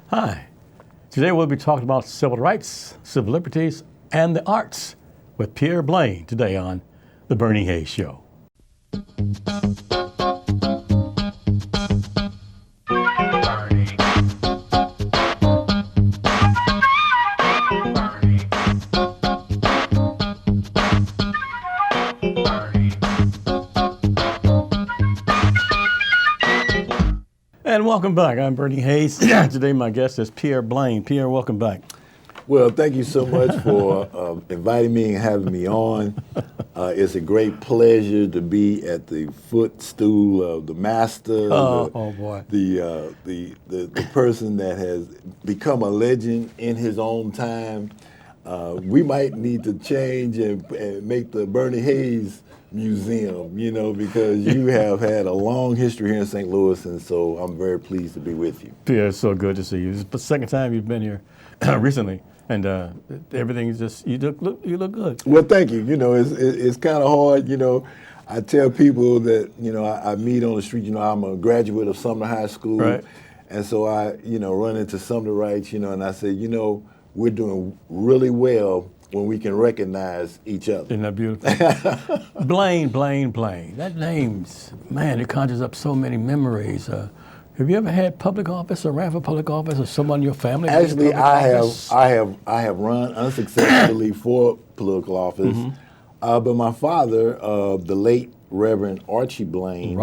Hi. Today we'll be talking about civil rights, civil liberties, and the arts with Pierre Blaine today on The Bernie Hayes Show. And welcome back. I'm Bernie Hayes. Today my guest is Pierre Blaine. Pierre, welcome back. Well, thank you so much for inviting me and having me on. It's a great pleasure to be at the footstool of the master, the person that has become a legend in his own time. We might need to change and make the Bernie Hayes Museum, because you have had a long history here in St. Louis, and so I'm very pleased to be with you. Pierre, it's so good to see you. It's the second time you've been here recently, and everything is just, you look good. Well, thank you. It's kind of hard, I tell people that, I meet on the street, I'm a graduate of Sumner High School, right. And so I, run into Sumner Rights, and I say, we're doing really well when we can recognize each other. Isn't that beautiful? Blaine. That name's, man, it conjures up so many memories. Have you ever had public office or ran for public office, or someone in your family? Actually, I have run unsuccessfully for political office, but my father, the late Reverend Archie Blaine,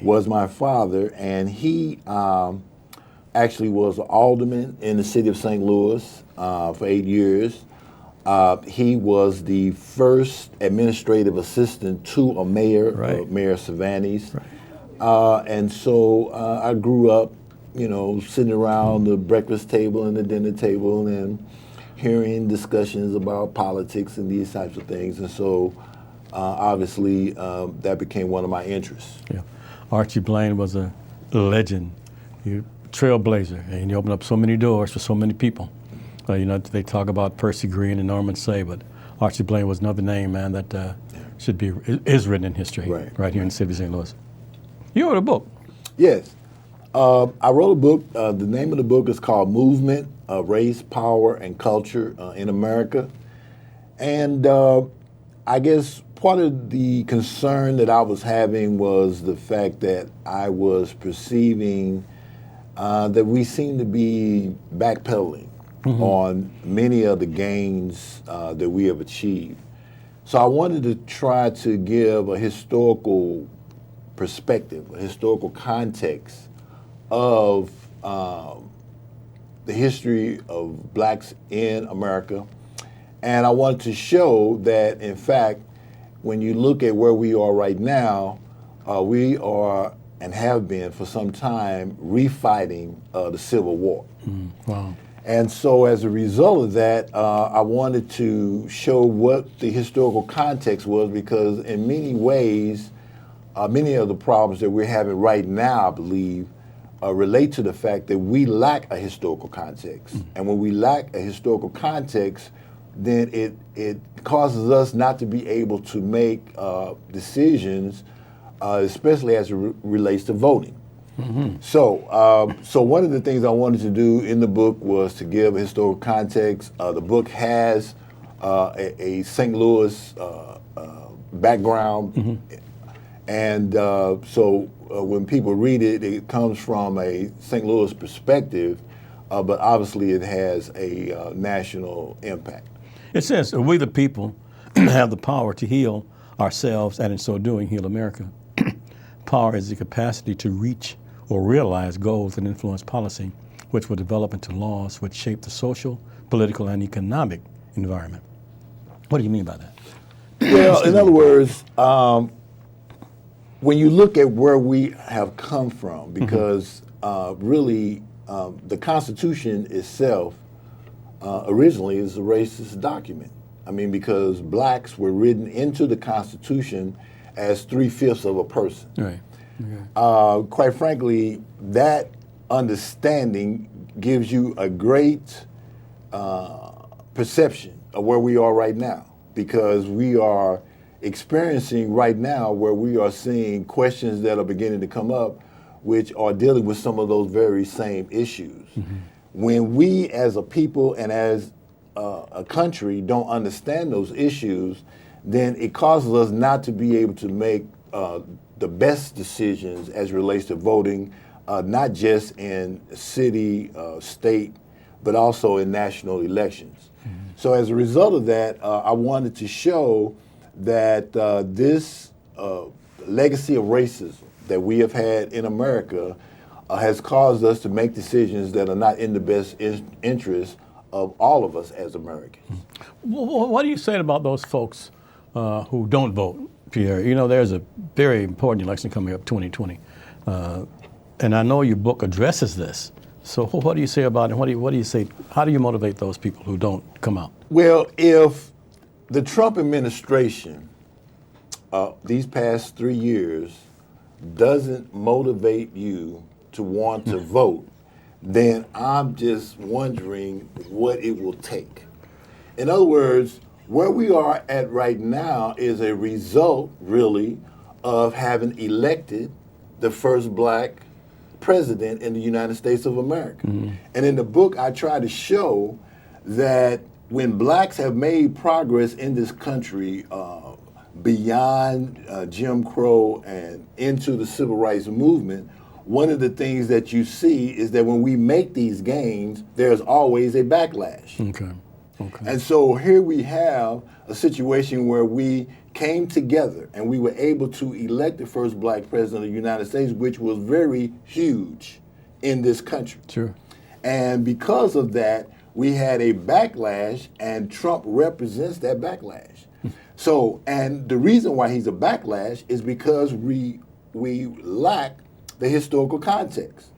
was my father, and he actually was an alderman in the city of St. Louis for 8 years. He was the first administrative assistant to a mayor, right. Mayor Savanes. Right. And so I grew up, sitting around the breakfast table and the dinner table and hearing discussions about politics and these types of things. And so obviously that became one of my interests. Yeah. Archie Blaine was a legend, trailblazer, and he opened up so many doors for so many people. They talk about Percy Green and Norman Say, but Archie Blaine was another name, man, that is written in history right here in the city of St. Louis. You wrote a book. Yes. I wrote a book. The name of the book is called Movement, Race, Power, and Culture in America. And I guess part of the concern that I was having was the fact that I was perceiving that we seem to be backpedaling on many of the gains that we have achieved. So I wanted to try to give a historical perspective, a historical context of the history of blacks in America. And I wanted to show that, in fact, when you look at where we are right now, we are and have been for some time refighting the Civil War. Wow. And so as a result of that, I wanted to show what the historical context was, because in many ways, many of the problems that we're having right now, I believe, relate to the fact that we lack a historical context. And when we lack a historical context, then it causes us not to be able to make decisions, especially as it relates to voting. So one of the things I wanted to do in the book was to give a historical context. The book has a St. Louis background, and so when people read it, it comes from a St. Louis perspective, but obviously it has a national impact. It says, we the people have the power to heal ourselves, and in so doing, heal America. Power is the capacity to reach or realize goals and influence policy, which will develop into laws which shape the social, political, and economic environment. What do you mean by that? Well, in other words, when you look at where we have come from, because really the Constitution itself originally is a racist document. I mean, because blacks were written into the Constitution as 3/5 of a person. Right. Okay. Quite frankly, that understanding gives you a great perception of where we are right now, because we are experiencing right now where we are seeing questions that are beginning to come up which are dealing with some of those very same issues. when we as a people and as a country don't understand those issues, then it causes us not to be able to make the best decisions as it relates to voting, not just in city, state, but also in national elections. Mm-hmm. So as a result of that, I wanted to show that this legacy of racism that we have had in America has caused us to make decisions that are not in the best interest of all of us as Americans. What do you say about those folks who don't vote, Pierre? You know, there's a very important election coming up, 2020. And I know your book addresses this. So what do you say about it? What do you say? How do you motivate those people who don't come out? Well, if the Trump administration these past 3 years doesn't motivate you to want to vote, then I'm just wondering what it will take. In other words, where we are at right now is a result, really, of having elected the first black president in the United States of America. Mm-hmm. And in the book, I try to show that when blacks have made progress in this country beyond Jim Crow and into the civil rights movement, one of the things that you see is that when we make these gains, there's always a backlash. Okay. And so here we have a situation where we came together and we were able to elect the first black president of the United States, which was very huge in this country. Sure. And because of that, we had a backlash, and Trump represents that backlash. So, and the reason why he's a backlash is because we lack the historical context.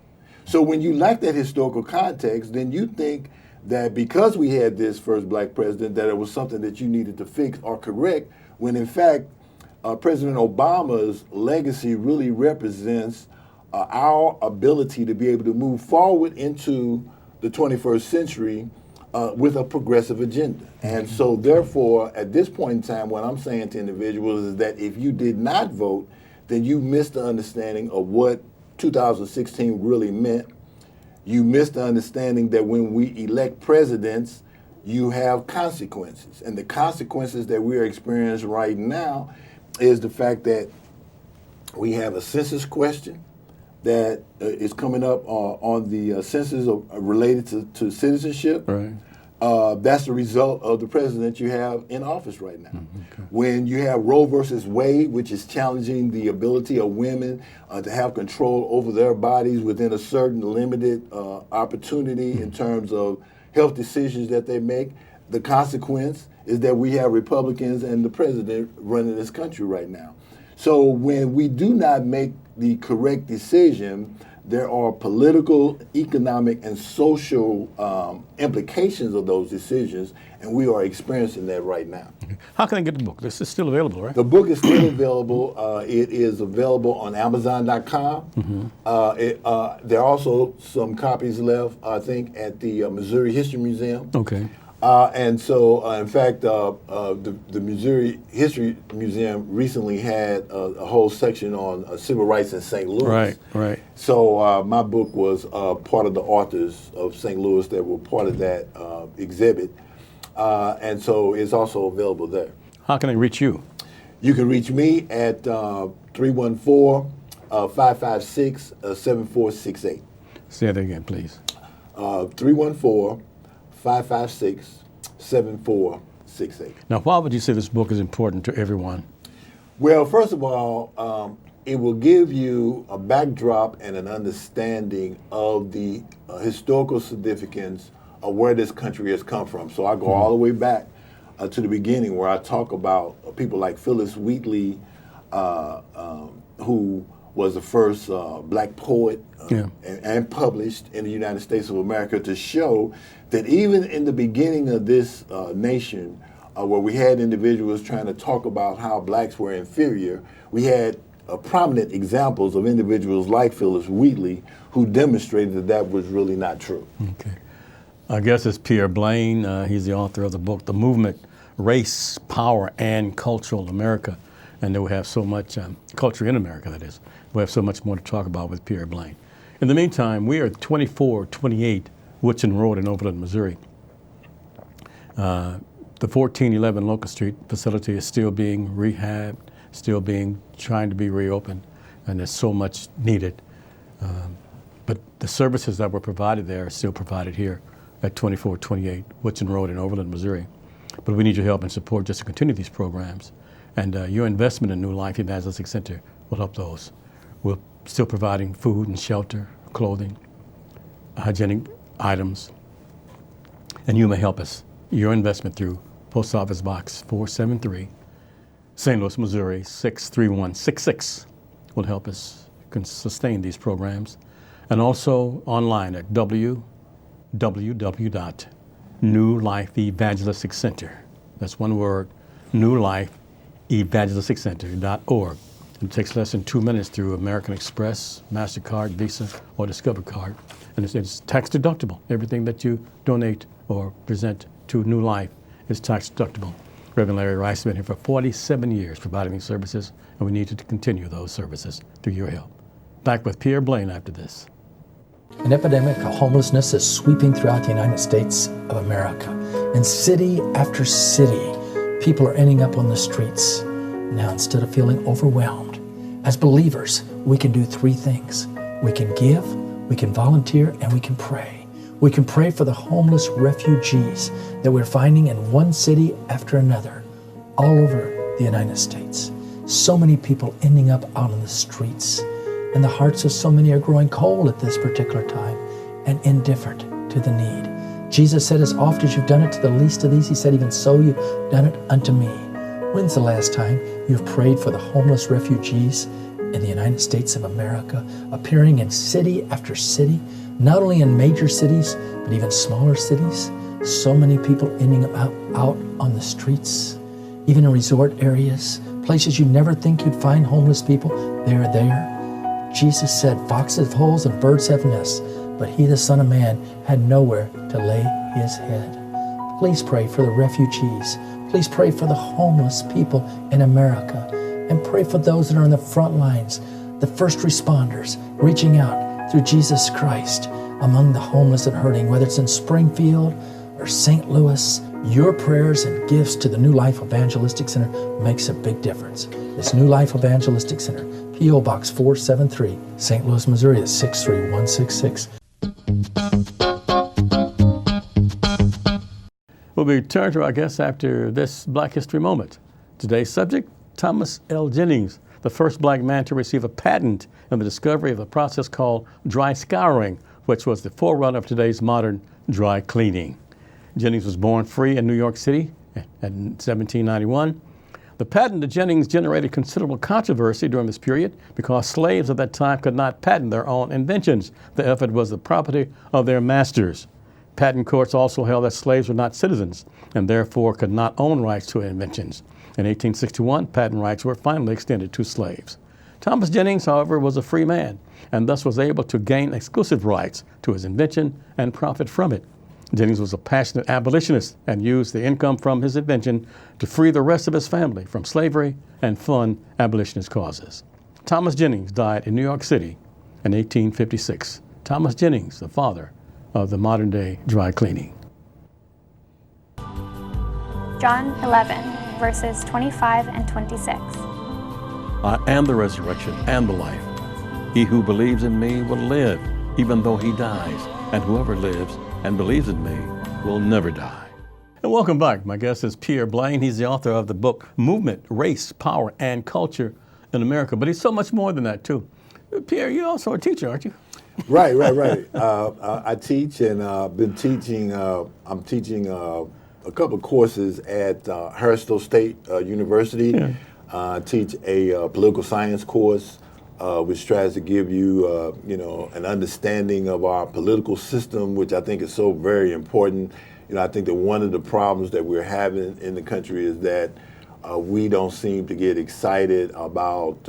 So when you lack that historical context, then you think that because we had this first black president, that it was something that you needed to fix or correct, when in fact, President Obama's legacy really represents our ability to be able to move forward into the 21st century with a progressive agenda. And so therefore, at this point in time, what I'm saying to individuals is that if you did not vote, then you missed the understanding of what 2016 really meant. You missed the understanding that when we elect presidents, you have consequences. And the consequences that we are experiencing right now is the fact that we have a census question that is coming up on the census related to citizenship. Right. That's the result of the president you have in office right now. Okay. When you have Roe versus Wade, which is challenging the ability of women to have control over their bodies within a certain limited opportunity in terms of health decisions that they make, the consequence is that we have Republicans and the president running this country right now. So when we do not make the correct decision, there are political, economic, and social implications of those decisions, and we are experiencing that right now. Okay. How can I get the book? This is still available, right? The book is still available. It is available on Amazon.com. Mm-hmm. There are also some copies left, I think, at the Missouri History Museum. Okay. And so, in fact, the Missouri History Museum recently had a whole section on civil rights in St. Louis. Right, right. So my book was part of the authors of St. Louis that were part of that exhibit. And so it's also available there. How can I reach you? You can reach me at 314-556-7468. Say that again, please. 314-556-7468. Now, why would you say this book is important to everyone? Well, first of all, it will give you a backdrop and an understanding of the historical significance of where this country has come from. So I go all the way back to the beginning, where I talk about people like Phyllis Wheatley, who was the first black poet and published in the United States of America, to show that even in the beginning of this nation, where we had individuals trying to talk about how blacks were inferior, we had prominent examples of individuals like Phyllis Wheatley who demonstrated that that was really not true. Okay. Our guest is Pierre Blaine. He's the author of the book, The Movement, Race, Power, and Cultural America. And we have so much culture in America, that is. We have so much more to talk about with Pierre Blaine. In the meantime, we are 2428 Woodson Road in Overland, Missouri. The 1411 Locust Street facility is still being rehabbed, trying to be reopened, and there's so much needed. But the services that were provided there are still provided here at 2428 Woodson Road in Overland, Missouri. But we need your help and support just to continue these programs. And your investment in New Life Evangelistic Center will help those. We're still providing food and shelter, clothing, hygienic items, and you may help us. Your investment through Post Office Box 473, St. Louis, Missouri 63166 will help us sustain these programs. And also online at www.New Life Evangelistic Center. That's one word, New Life Evangelistic Center.org. It takes less than 2 minutes through American Express, MasterCard, Visa, or Discover Card. And it's tax deductible. Everything that you donate or present to New Life is tax deductible. Reverend Larry Rice has been here for 47 years providing these services, and we need to continue those services through your help. Back with Pierre Blaine after this. An epidemic of homelessness is sweeping throughout the United States of America. In city after city, people are ending up on the streets. Now, instead of feeling overwhelmed, as believers, we can do three things. We can give, we can volunteer, and we can pray. We can pray for the homeless refugees that we're finding in one city after another, all over the United States. So many people ending up out on the streets, and the hearts of so many are growing cold at this particular time and indifferent to the need. Jesus said, as oft as you've done it to the least of these, he said, even so you've done it unto me. When's the last time you've prayed for the homeless refugees in the United States of America, appearing in city after city, not only in major cities, but even smaller cities? So many people ending up out on the streets, even in resort areas, places you never think you'd find homeless people, they're there. Jesus said, foxes have holes and birds have nests, but he, the Son of Man, had nowhere to lay his head. Please pray for the refugees. Please pray for the homeless people in America. And pray for those that are on the front lines, the first responders, reaching out through Jesus Christ among the homeless and hurting, whether it's in Springfield or St. Louis. Your prayers and gifts to the New Life Evangelistic Center makes a big difference. This New Life Evangelistic Center, P.O. Box 473, St. Louis, Missouri is 63166. We'll return to our guests after this Black History Moment. Today's subject, Thomas L. Jennings, the first black man to receive a patent in the discovery of a process called dry scouring, which was the forerunner of today's modern dry cleaning. Jennings was born free in New York City in 1791. The patent to Jennings generated considerable controversy during this period because slaves at that time could not patent their own inventions. The effort was the property of their masters. Patent courts also held that slaves were not citizens and therefore could not own rights to inventions. In 1861, patent rights were finally extended to slaves. Thomas Jennings, however, was a free man and thus was able to gain exclusive rights to his invention and profit from it. Jennings was a passionate abolitionist and used the income from his invention to free the rest of his family from slavery and fund abolitionist causes. Thomas Jennings died in New York City in 1856. Thomas Jennings, the father of the modern day dry cleaning. John 11, verses 25 and 26. I am the resurrection and the life. He who believes in me will live, even though he dies, and whoever lives and believes in me will never die. And welcome back. My guest is Pierre Blaine. He's the author of the book Movement, Race, Power, and Culture in America. But he's so much more than that, too. Pierre, you're also a teacher, aren't you? Right. I teach, and been teaching. I'm teaching a couple of courses at Harrisville State University. Yeah. Teach a political science course, which tries to give you, an understanding of our political system, which I think is so very important. I think that one of the problems that we're having in the country is that we don't seem to get excited about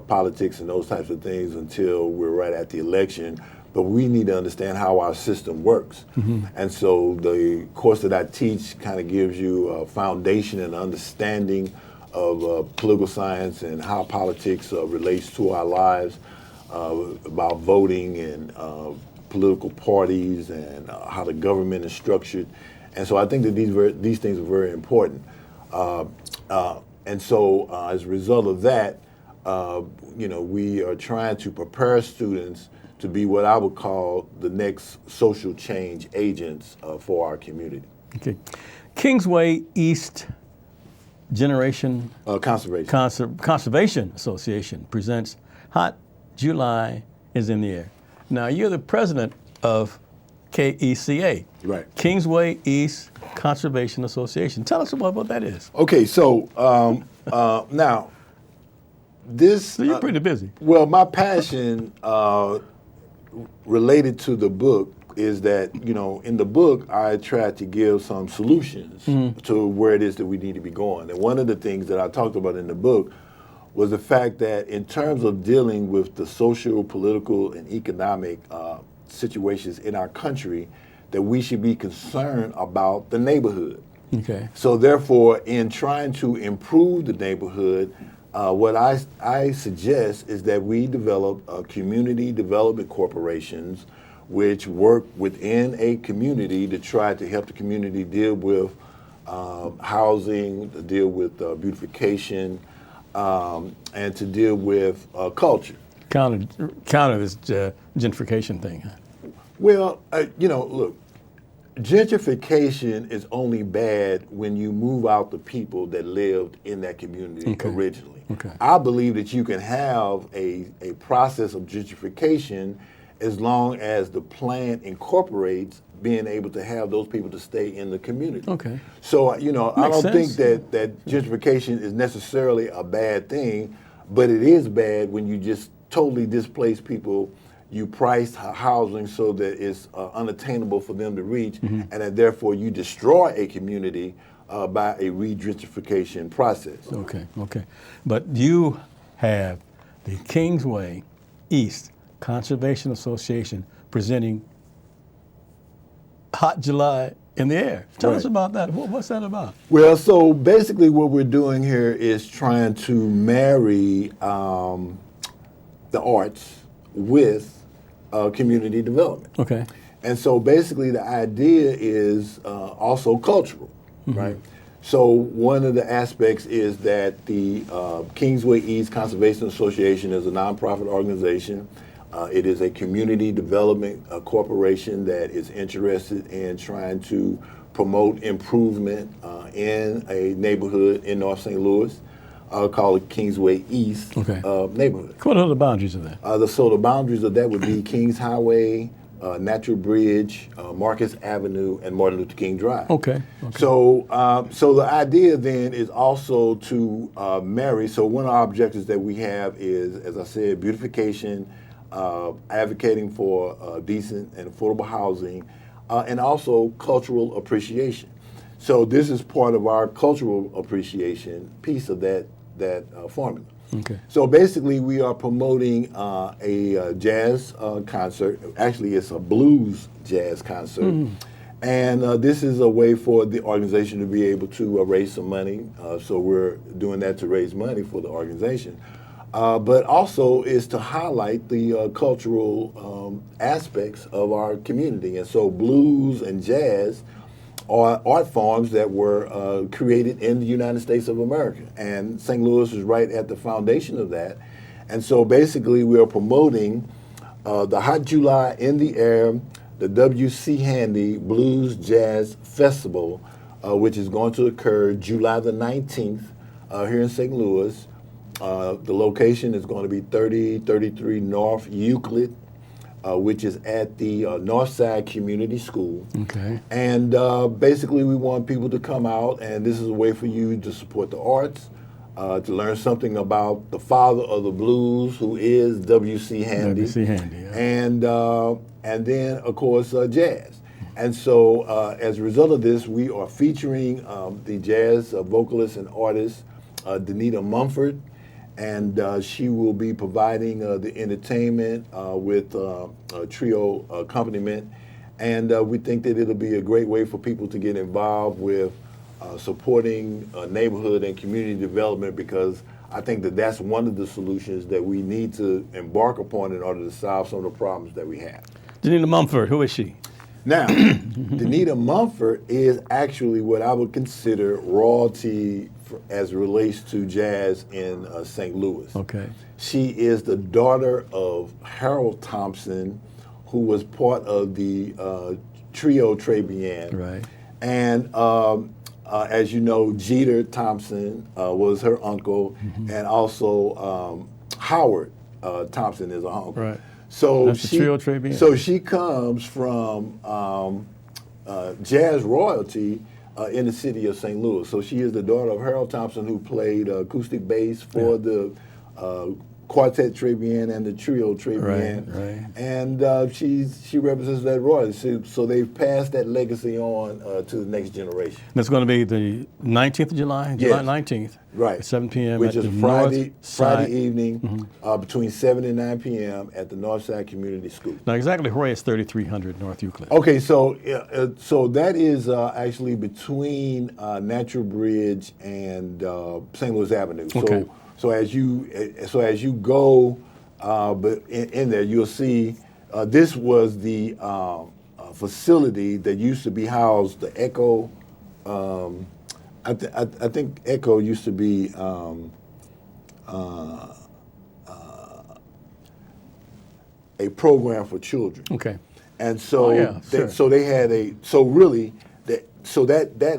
politics and those types of things until we're right at the election. But we need to understand how our system works. Mm-hmm. And so the course that I teach kind of gives you a foundation and understanding of political science and how politics relates to our lives, about voting and political parties and how the government is structured. And so I think that these things are very important. And so as a result of that, we are trying to prepare students to be what I would call the next social change agents for our community. Okay. Kingsway East Generation Conservation Association presents Hot July is in the Air. Now, you're the president of KECA. Right. Kingsway East Conservation Association. Tell us about what that is. Okay, so now, this... So you're pretty busy. Well, my passion related to the book is that, in the book, I tried to give some solutions to where it is that we need to be going. And one of the things that I talked about in the book was the fact that in terms of dealing with the social, political, and economic situations in our country, that we should be concerned about the neighborhood. Okay. So therefore, in trying to improve the neighborhood, what I suggest is that we develop community development corporations which work within a community to try to help the community deal with housing, to deal with beautification, and to deal with culture. Counter this gentrification thing. Huh? Well, look, gentrification is only bad when you move out the people that lived in that community originally. Okay. I believe that you can have a process of gentrification as long as the plan incorporates being able to have those people to stay in the community. Okay. So, I don't think sense. that gentrification is necessarily a bad thing, but it is bad when you just totally displace people. You price housing so that it's unattainable for them to reach, and that therefore you destroy a community by a re-gentrification process. Okay. But you have the Kingsway East Conservation Association presenting Hot July in the Air. Tell us about that. What's that about? Well, so basically what we're doing here is trying to marry the arts with community development. Okay. And so basically the idea is also cultural, right? So one of the aspects is that the Kingsway East Conservation Association is a nonprofit organization. It is a community development corporation that is interested in trying to promote improvement in a neighborhood in North St. Louis called Kingsway East neighborhood. What are the boundaries of that? So the boundaries of that would be Kings Highway, Natural Bridge, Marcus Avenue, and Martin Luther King Drive. Okay. So the idea then is also to marry. So one of our objectives that we have is, as I said, beautification, advocating for decent and affordable housing, and also cultural appreciation. So this is part of our cultural appreciation piece of that formula. Okay. So basically, we are promoting a jazz concert. Actually, it's a blues jazz concert. And this is a way for the organization to be able to raise some money. So we're doing that to raise money for the organization. But also is to highlight the cultural aspects of our community. And so blues and jazz are art forms that were created in the United States of America. And St. Louis is right at the foundation of that. And so basically we are promoting the Hot July in the Air, the W.C. Handy Blues Jazz Festival, which is going to occur July the 19th here in St. Louis. The location is going to be 3033 North Euclid, which is at the Northside Community School. Okay. And basically we want people to come out, and this is a way for you to support the arts, to learn something about the father of the blues, who is W.C. Handy. W.C. Handy, yeah. And then, of course, jazz. And so as a result of this, we are featuring the jazz vocalist and artist, Danita Mumford, and she will be providing the entertainment with a trio accompaniment. And we think that it'll be a great way for people to get involved with supporting neighborhood and community development, because I think that that's one of the solutions that we need to embark upon in order to solve some of the problems that we have. Janita Mumford, who is she? Now, Danita Mumford is actually what I would consider royalty as it relates to jazz in St. Louis. Okay. She is the daughter of Harold Thompson, who was part of the Trio Très Bien. Right. And as you know, Jeter Thompson was her uncle, and also Howard Thompson is her uncle. Right. So That's the Trio Très Bien. So she comes from jazz royalty in the city of St. Louis. So she is the daughter of Harold Thompson, who played acoustic bass for the Quartet Très Bien and the Trio Très Bien. Right. And she represents that royalty. So they've passed that legacy on to the next generation. That's going to be the 19th of July, July 19th. Right. At 7 p.m. Which at is the Friday North Side. evening between 7 and 9 p.m. at the Northside Community School. Now, exactly where is 3300 North Euclid? Okay, so so that is actually between Natural Bridge and St. Louis Avenue. Okay. So as you go, but in there you'll see this was the facility that used to be housed the Echo. I think Echo used to be a program for children. Okay. And so, sure. so they had that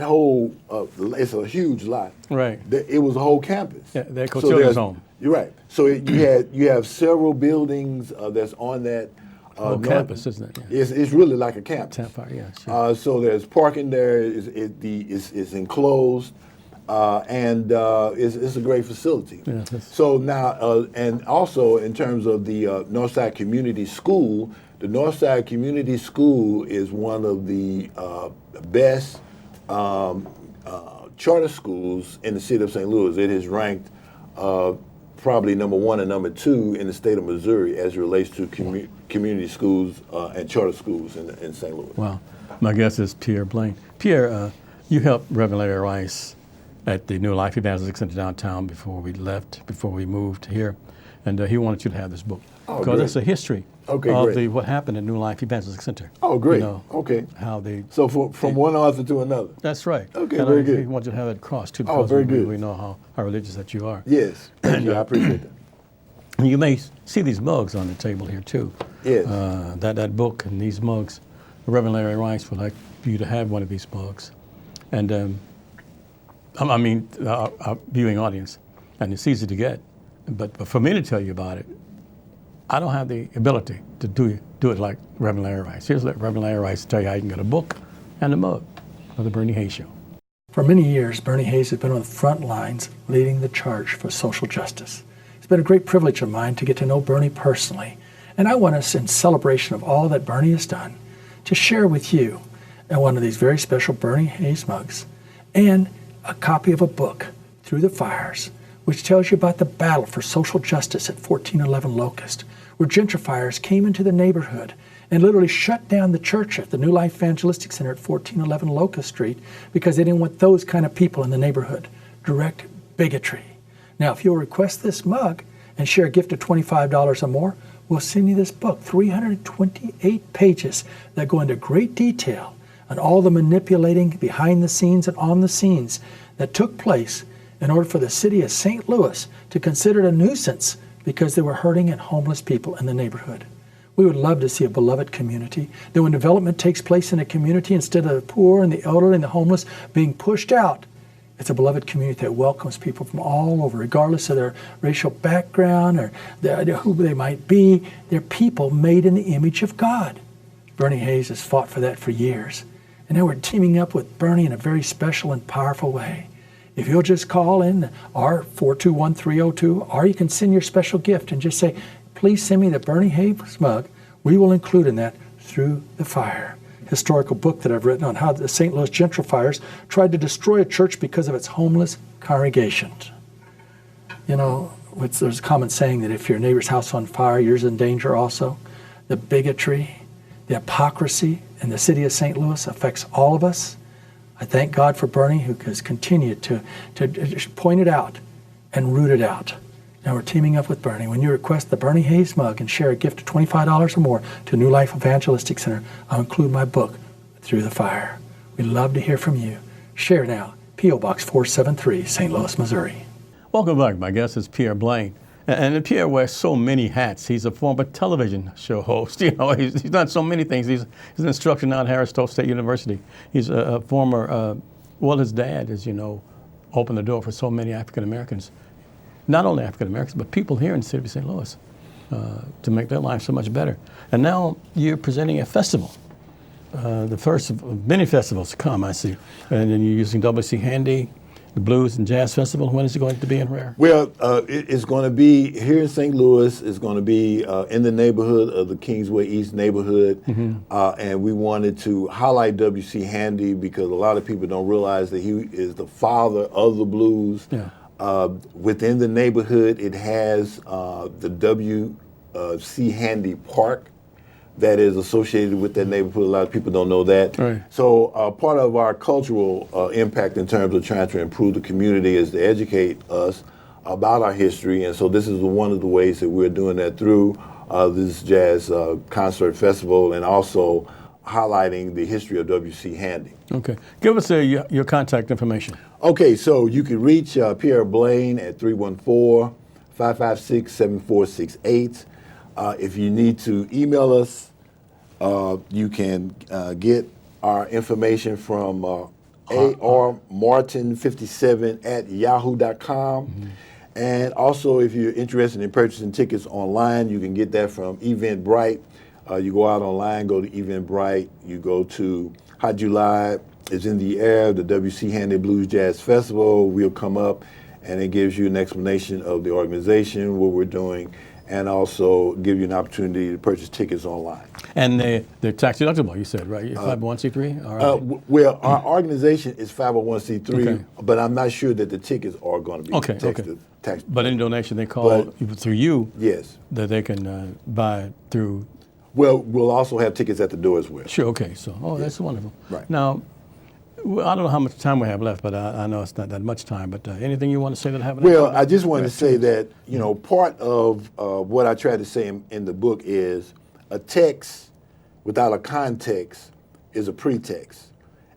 whole it's a huge lot. Right. It was a whole campus. Yeah, the Echo So Children's there's- Home. You're right. So you have several buildings that's on that. Campus, isn't it? Yeah. It's really like a campus. Tapfire, yeah, sure. So there's parking there. It's enclosed, and it's a great facility. Yeah, so now, and also in terms of the Northside Community School, the Northside Community School is one of the best charter schools in the city of St. Louis. It is ranked probably number 1 and number 2 in the state of Missouri as it relates to community schools and charter schools in St. Louis. Wow. My guest is Pierre Blaine. Pierre, you helped Reverend Larry Rice at the New Life Evangelistic Center downtown before we moved here. And he wanted you to have this book. Because it's a history of what happened at New Life Evangelistic Center. Oh, great. You know, okay. How they... So from one author to another. That's right. Okay, and very good. He wanted you to have it crossed, too, Oh, because very good. we know how religious that you are. Yes. Thank you. I appreciate that. And you may see these mugs on the table here, too. Yes. That book and these mugs. Reverend Larry Rice would like for you to have one of these mugs. And our viewing audience, and it's easy to get. But for me to tell you about it, I don't have the ability to do it like Reverend Larry Rice. Here's Reverend Larry Rice tell you how you can get a book and a mug of the Bernie Hayes Show. For many years, Bernie Hayes has been on the front lines leading the charge for social justice. It's been a great privilege of mine to get to know Bernie personally, and I want us, in celebration of all that Bernie has done, to share with you one of these very special Bernie Hayes mugs and a copy of a book, Through the Fires, which tells you about the battle for social justice at 1411 Locust, where gentrifiers came into the neighborhood and literally shut down the church at the New Life Evangelistic Center at 1411 Locust Street because they didn't want those kind of people in the neighborhood. Direct bigotry. Now, if you'll request this mug and share a gift of $25 or more, we'll send you this book, 328 pages that go into great detail on all the manipulating behind the scenes and on the scenes that took place in order for the city of St. Louis to consider it a nuisance because there were hurting and homeless people in the neighborhood. We would love to see a beloved community that when development takes place in a community, instead of the poor and the elderly and the homeless being pushed out, it's a beloved community that welcomes people from all over, regardless of their racial background or who they might be. They're people made in the image of God. Bernie Hayes has fought for that for years. And now we're teaming up with Bernie in a very special and powerful way. If you'll just call in our 421-302, or you can send your special gift and just say, please send me the Bernie Hayes mug. We will include in that Through the Fire, historical book that I've written on how the St. Louis gentrifiers tried to destroy a church because of its homeless congregations. You know, there's a common saying that if your neighbor's house on fire, yours in danger also. The bigotry, the hypocrisy in the city of St. Louis affects all of us. I thank God for Bernie, who has continued to point it out and root it out. Now we're teaming up with Bernie. When you request the Bernie Hayes mug and share a gift of $25 or more to New Life Evangelistic Center, I'll include my book, Through the Fire. We'd love to hear from you. Share now. P.O. Box 473, St. Louis, Missouri. Welcome back. My guest is Pierre Blaine. And Pierre wears so many hats. He's a former television show host. You know, he's done so many things. He's an instructor now at Harris-Stowe State University. He's a former, well, his dad, as you know, opened the door for so many African Americans. Not only African Americans, but people here in the city of St. Louis to make their lives so much better. And now you're presenting a festival, the first of many festivals to come, I see. And then you're using W.C. Handy, the Blues and Jazz Festival. When is it going to be in Rare? Well, it's going to be here in St. Louis. It's going to be in the neighborhood of the Kingsway East neighborhood. And we wanted to highlight W.C. Handy because a lot of people don't realize that he is the father of the blues. Yeah. Within the neighborhood, it has the W.C. Handy Park that is associated with that neighborhood. A lot of people don't know that. Right. So part of our cultural impact in terms of trying to improve the community is to educate us about our history. And so this is one of the ways that we're doing that through this jazz concert festival and also highlighting the history of W.C. Handy. Okay. Give us your contact information. Okay, so you can reach Pierre Blaine at 314-556-7468. If you need to email us, you can get our information from armartin57@yahoo.com. And also, if you're interested in purchasing tickets online, you can get that from Eventbrite. You go out online, go to Eventbrite, you go to Hot July is in the air, the W.C. Handy Blues Jazz Festival. We'll come up and it gives you an explanation of the organization, what we're doing, and also give you an opportunity to purchase tickets online. And they're tax deductible, you said, right? You're 501c3? All right. Well, our organization is 501c3, Okay. but I'm not sure that the tickets are going to be tax. But any donation they call through you, yes, that they can buy through. Well, we'll also have tickets at the door as well. Sure, okay. So, that's wonderful. Right. Now, I don't know how much time we have left, but I know it's not that much time. But anything you want to say that haven't? Well, I just wanted to say that, you know, part of what I try to say in the book is a text without a context is a pretext.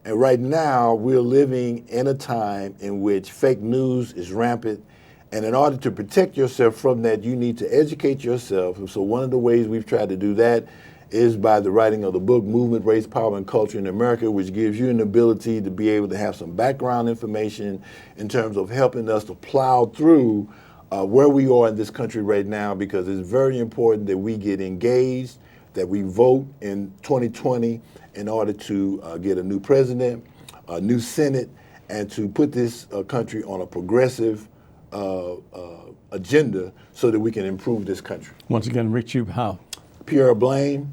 And right now, we're living in a time in which fake news is rampant. And in order to protect yourself from that, you need to educate yourself. And so one of the ways we've tried to do that is by the writing of the book, Movement, Race, Power, and Culture in America, which gives you an ability to be able to have some background information in terms of helping us to plow through where we are in this country right now, because it's very important that we get engaged, that we vote in 2020 in order to get a new president, a new Senate, and to put this country on a progressive agenda so that we can improve this country. Once again, reach you how? Pierre Blaine.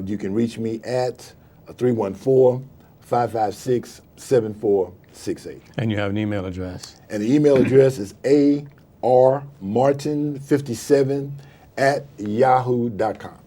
You can reach me at 314-556-7468. And you have an email address. And the email address is armartin57@yahoo.com.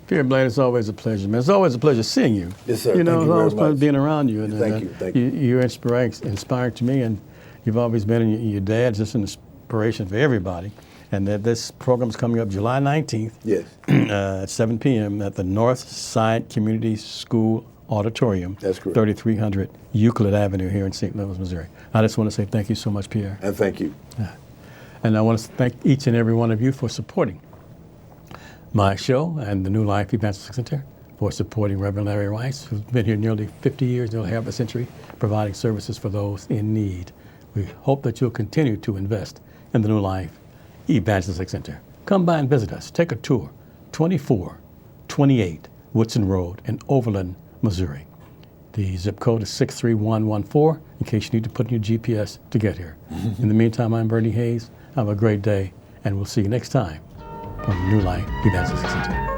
Pierre Blaine, it's always a pleasure, man. It's always a pleasure seeing you. Yes, sir. You know, Thank it's you always very fun much. being around you. And, Thank you. You're inspiring to me, and you've always been, and your dad's just an inspiration for everybody. And that this program's coming up July 19th Yes. At 7 p.m. at the North Side Community School Auditorium. That's correct. 3300 Euclid Avenue here in St. Louis, Missouri. I just want to say thank you so much, Pierre. And thank you. And I want to thank each and every one of you for supporting my show and the New Life Evangelistic Center, for supporting Reverend Larry Rice, who's been here nearly 50 years, nearly half a century, providing services for those in need. We hope that you'll continue to invest in the New Life Evangelistic Center. Come by and visit us. Take a tour. 2428 Woodson Road in Overland, Missouri. The zip code is 63114 in case you need to put in your GPS to get here. In the meantime, I'm Bernie Hayes. Have a great day, and we'll see you next time on the New Life Evangelistic Center.